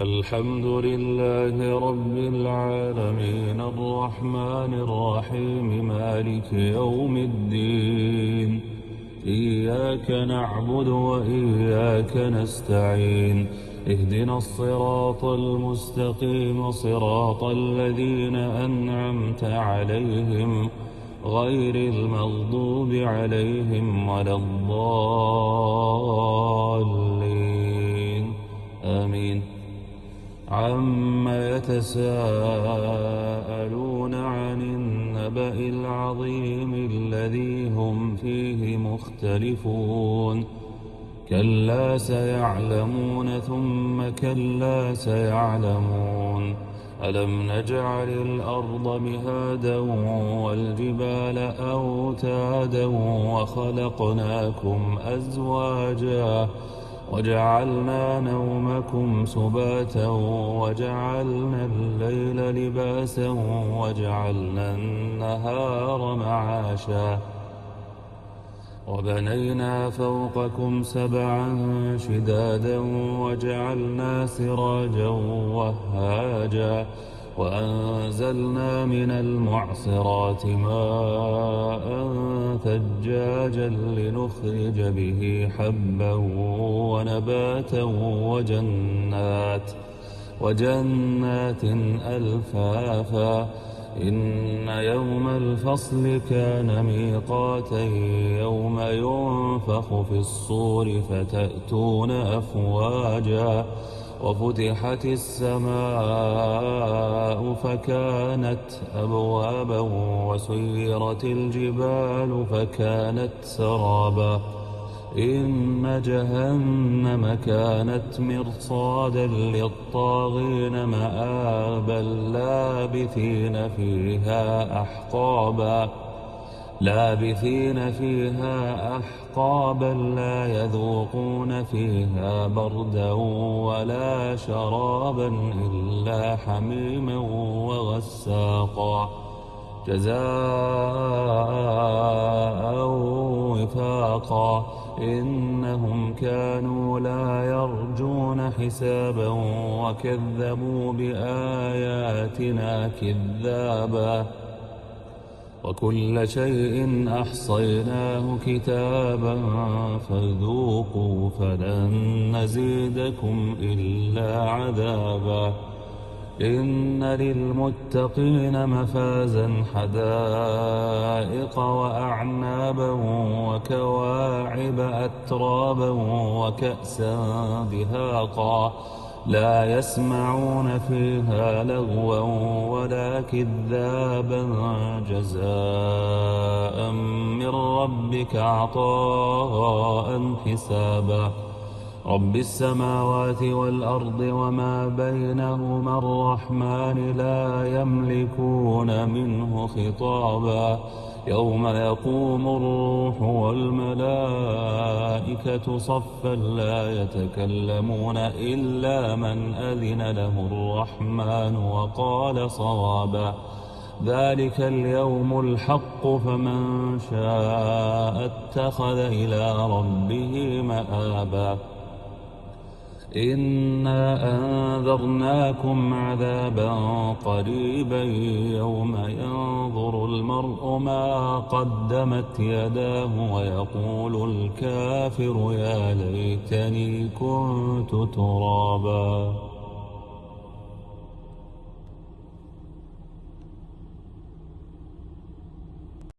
الحمد لله رب العالمين الرحمن الرحيم مالك يوم الدين. إياك نعبد وإياك نستعين، اهدنا الصراط المستقيم صراط الذين أنعمت عليهم غير المغضوب عليهم ولا الضالين آمين. عما يتساءلون عن النبأ العظيم الذي هم فيه مختلفون. كلا سيعلمون ثم كلا سيعلمون. ألم نجعل الأرض مهادا والجبال أوتادا وخلقناكم أزواجا وجعلنا نومكم سباتا وجعلنا الليل لباسا وجعلنا النهار معاشا وبنينا فوقكم سبعا شدادا وجعلنا سراجا وهاجا وأنزلنا من المعصرات ماء ثجاجا لنخرج به حبا ونباتا وجنات ألفافا. إن يوم الفصل كان ميقاتا يوم ينفخ في الصور فتأتون أفواجا وفتحت السماء فكانت أبوابا وسيرت الجبال فكانت سرابا. إن جهنم كانت مرصادا للطاغين مآبا لابثين فيها أحقابا لا يذوقون فيها بردا ولا شرابا إلا حميما وغساقا جزاء وفاقا. إنهم كانوا لا يرجون حسابا وكذبوا بآياتنا كذابا. وكل شيء أحصيناه كتابا فذوقوا فلن نزيدكم إلا عذابا. إن للمتقين مفازا حدائق وأعنابا وكواعب أترابا وكأسا دهاقا لا يسمعون فيها لغوا ولا كذابا جزاء من ربك عطاء حسابا. رب السماوات والأرض وما بينهما الرحمن لا يملكون منه خطابا. يوم يقوم الروح والملائكة صفا لا يتكلمون إلا من أذن له الرحمن وقال صوابا. ذلك اليوم الحق فمن شاء اتخذ إلى ربه مآبا. إنا أنذرناكم عذابا قريبا يوم ينظر المرء ما قدمت يداه ويقول الكافر يا ليتني كنت ترابا.